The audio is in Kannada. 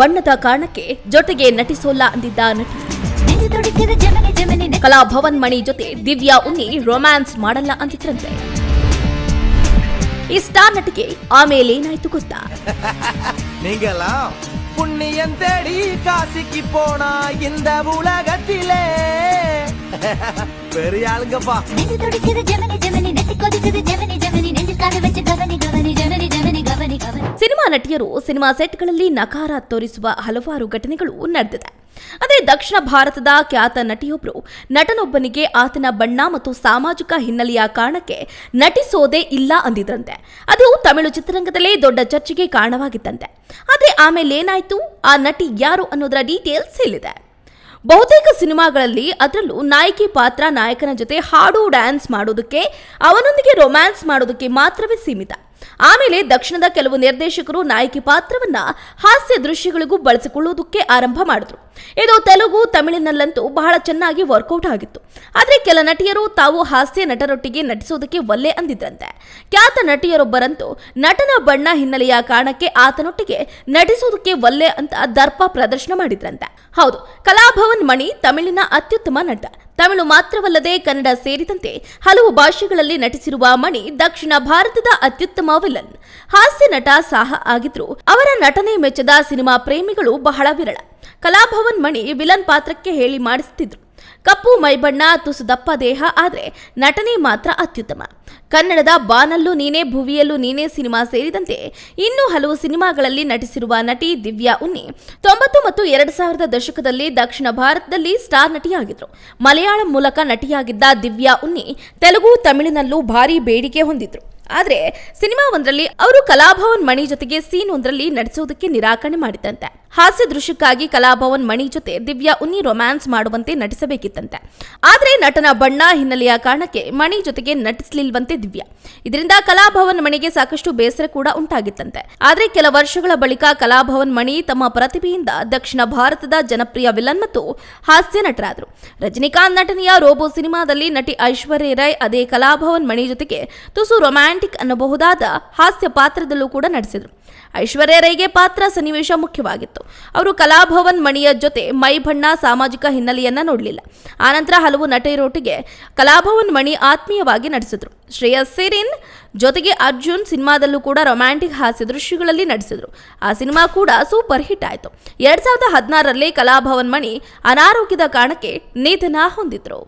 ಬಣ್ಣದ ಕಾರಣಕ್ಕೆ ಜೊತೆಗೆ ನಟಿಸೋಲ್ಲ ಅಂದಿದ್ದ ನಟಿ. ಕಲಾಭವನ್ ಮಣಿ ಜೊತೆ ದಿವ್ಯಾ ಉನ್ನಿ ರೊಮ್ಯಾನ್ಸ್ ಮಾಡಲ್ಲ ಅಂತಿದ್ರಂತೆ. ಈ ಸ್ಟಾರ್ ನಟಿಗೆ ಆಮೇಲೇನಾಯ್ತು ಗೊತ್ತಾ? புண்ணியம் தேடி காசிக்கு போனா இந்த உலகத்திலே பெரிய ஆளுங்கப்பா. ಸಿನಿಮಾ ನಟಿಯರು ಸಿನಿಮಾ ಸೆಟ್ಗಳಲ್ಲಿ ನಕಾರ ತೋರಿಸುವ ಹಲವಾರು ಘಟನೆಗಳು ನಡೆದಿದೆ. ಅದೇ ದಕ್ಷಿಣ ಭಾರತದ ಖ್ಯಾತ ನಟಿಯೊಬ್ಬರು ನಟನೊಬ್ಬನಿಗೆ ಆತನ ಬಣ್ಣ ಮತ್ತು ಸಾಮಾಜಿಕ ಹಿನ್ನೆಲೆಯ ಕಾರಣಕ್ಕೆ ನಟಿಸೋದೇ ಇಲ್ಲ ಅಂದಿದ್ರಂತೆ. ಅದು ತಮಿಳು ಚಿತ್ರರಂಗದಲ್ಲೇ ದೊಡ್ಡ ಚರ್ಚೆಗೆ ಕಾರಣವಾಗಿತ್ತಂತೆ. ಆದರೆ ಆಮೇಲೆ ಏನಾಯ್ತು, ಆ ನಟಿ ಯಾರು ಅನ್ನೋದರ ಡೀಟೇಲ್ಸ್ ಇಲ್ಲಿದೆ. ಬಹುತೇಕ ಸಿನಿಮಾಗಳಲ್ಲಿ, ಅದರಲ್ಲೂ ನಾಯಕಿ ಪಾತ್ರ ನಾಯಕನ ಜೊತೆ ಹಾಡು ಡ್ಯಾನ್ಸ್ ಮಾಡೋದಕ್ಕೆ, ಅವನೊಂದಿಗೆ ರೊಮ್ಯಾನ್ಸ್ ಮಾಡೋದಕ್ಕೆ ಮಾತ್ರವೇ ಸೀಮಿತ. ಆಮೇಲೆ ದಕ್ಷಿಣದ ಕೆಲವು ನಿರ್ದೇಶಕರು ನಾಯಕಿ ಪಾತ್ರವನ್ನ ಹಾಸ್ಯ ದೃಶ್ಯಗಳಿಗೂ ಬಳಸಿಕೊಳ್ಳುವುದಕ್ಕೆ ಆರಂಭ ಮಾಡಿದ್ರು. ಇದು ತೆಲುಗು, ತಮಿಳಿನಲ್ಲಂತೂ ಬಹಳ ಚೆನ್ನಾಗಿ ವರ್ಕೌಟ್ ಆಗಿತ್ತು. ಆದರೆ ಕೆಲ ನಟಿಯರು ತಾವು ಹಾಸ್ಯ ನಟರೊಟ್ಟಿಗೆ ನಟಿಸೋದಕ್ಕೆ ಒಲ್ಲೆ ಅಂದಿದ್ರಂತೆ. ಖ್ಯಾತ ನಟಿಯರೊಬ್ಬರಂತೂ ನಟನ ಬಣ್ಣ ಹಿನ್ನೆಲೆಯ ಕಾರಣಕ್ಕೆ ಆತನೊಟ್ಟಿಗೆ ನಟಿಸೋದಕ್ಕೆ ಒಲ್ಲೆ ಅಂತ ದರ್ಪ ಪ್ರದರ್ಶನ ಮಾಡಿದ್ರಂತೆ. ಹೌದು, ಕಲಾಭವನ್ ಮಣಿ ತಮಿಳಿನ ಅತ್ಯುತ್ತಮ ನಟ. ತಮಿಳು ಮಾತ್ರವಲ್ಲದೆ ಕನ್ನಡ ಸೇರಿದಂತೆ ಹಲವು ಭಾಷೆಗಳಲ್ಲಿ ನಟಿಸಿರುವ ಮಣಿ ದಕ್ಷಿಣ ಭಾರತದ ಅತ್ಯುತ್ತಮ ವಿಲನ್, ಹಾಸ್ಯ ನಟ ಸಹ ಆಗಿದ್ರು. ಅವರ ನಟನೆ ಮೆಚ್ಚದ ಸಿನಿಮಾ ಪ್ರೇಮಿಗಳು ಬಹಳ ವಿರಳ. ಕಲಾಭವನ್ ಮಣಿ ವಿಲನ್ ಪಾತ್ರಕ್ಕೆ ಹೇಳಿ ಮಾಡಿಸುತ್ತಿದ್ರು. ಕಪ್ಪು ಮೈಬಣ್ಣ, ತುಸು ದಪ್ಪ ದೇಹ, ಆದರೆ ನಟನೆ ಮಾತ್ರ ಅತ್ಯುತ್ತಮ. ಕನ್ನಡದ ಬಾನಲ್ಲೂ ನೀನೇ, ಭುವಿಯಲ್ಲೂ ನೀನೇ ಸಿನಿಮಾ ಸೇರಿದಂತೆ ಇನ್ನೂ ಹಲವು ಸಿನಿಮಾಗಳಲ್ಲಿ ನಟಿಸಿರುವ ನಟಿ ದಿವ್ಯಾ ಉನ್ನಿ 90 ಮತ್ತು 2000ರ ದಶಕದಲ್ಲಿ ದಕ್ಷಿಣ ಭಾರತದಲ್ಲಿ ಸ್ಟಾರ್ ನಟಿಯಾಗಿದ್ರು. ಮಲಯಾಳಂ ಮೂಲಕ ನಟಿಯಾಗಿದ್ದ ದಿವ್ಯಾ ಉನ್ನಿ ತೆಲುಗು, ತಮಿಳಿನಲ್ಲೂ ಭಾರೀ ಬೇಡಿಕೆ ಹೊಂದಿದ್ರು. ಆದರೆ ಸಿನಿಮಾ ಒಂದರಲ್ಲಿ ಅವರು ಕಲಾಭವನ್ ಮಣಿ ಜೊತೆಗೆ ಸೀನ್ ಒಂದರಲ್ಲಿ ನಟಿಸೋದಕ್ಕೆ ನಿರಾಕರಣೆ ಮಾಡಿದಂತೆ. ಹಾಸ್ಯ ದೃಶ್ಯಕ್ಕಾಗಿ ಕಲಾಭವನ್ ಮಣಿ ಜೊತೆ ದಿವ್ಯಾ ಉನ್ನಿ ರೊಮ್ಯಾನ್ಸ್ ಮಾಡುವಂತೆ ನಟಿಸಬೇಕಿತ್ತಂತೆ. ಆದರೆ ನಟನ ಬಣ್ಣ ಹಿನ್ನೆಲೆಯ ಕಾರಣಕ್ಕೆ ಮಣಿ ಜೊತೆಗೆ ನಟಿಸಲಿಲ್ವಂತೆ ದಿವ್ಯಾ. ಇದರಿಂದ ಕಲಾಭವನ್ ಮಣಿಗೆ ಸಾಕಷ್ಟು ಬೇಸರ ಕೂಡ ಉಂಟಾಗಿತ್ತಂತೆ. ಆದರೆ ಕೆಲ ವರ್ಷಗಳ ಬಳಿಕ ಕಲಾಭವನ್ ಮಣಿ ತಮ್ಮ ಪ್ರತಿಭೆಯಿಂದ ದಕ್ಷಿಣ ಭಾರತದ ಜನಪ್ರಿಯ ವಿಲನ್ ಮತ್ತು ಹಾಸ್ಯ ನಟರಾದರು. ರಜನಿಕಾಂತ್ ನಟನೆಯ ರೋಬೋ ಸಿನಿಮಾದಲ್ಲಿ ನಟಿ ಐಶ್ವರ್ಯ ರೈ ಅದೇ ಕಲಾಭವನ್ ಮಣಿ ಜೊತೆಗೆ ತುಸು ರೊಮ್ಯಾಂಟಿಕ್ ಅನ್ನಬಹುದಾದ ಹಾಸ್ಯ ಪಾತ್ರದಲ್ಲೂ ಕೂಡ ನಟಿಸಿದರು. ಐಶ್ವರ್ಯ ರೈಗೆ ಪಾತ್ರ ಸನ್ನಿವೇಶ ಮುಖ್ಯವಾಗಿತ್ತು. ಅವರು ಕಲಾಭವನ್ ಮಣಿಯ ಜೊತೆ ಮೈ ಬಣ್ಣ, ಸಾಮಾಜಿಕ ಹಿನ್ನೆಲೆಯನ್ನ ನೋಡಲಿಲ್ಲ. ಆನಂತರ ಹಲವು ನಟರೊಟ್ಟಿಗೆ ಕಲಾಭವನ್ ಮಣಿ ಆತ್ಮೀಯವಾಗಿ ನಟಿಸಿದ್ರು. ಶ್ರೇಯಸ್ ಸೇರಿನ್ ಜೊತೆಗೆ ಅರ್ಜುನ್ ಸಿನಿಮಾದಲ್ಲೂ ಕೂಡ ರೊಮ್ಯಾಂಟಿಕ್ ಹಾಸ್ಯ ದೃಶ್ಯಗಳಲ್ಲಿ ನಟಿಸಿದ್ರು. ಆ ಸಿನಿಮಾ ಕೂಡ ಸೂಪರ್ ಹಿಟ್ ಆಯಿತು. 2016ರಲ್ಲಿ ಕಲಾಭವನ್ ಮಣಿ ಅನಾರೋಗ್ಯದ ಕಾರಣಕ್ಕೆ ನಿಧನ ಹೊಂದಿದ್ರು.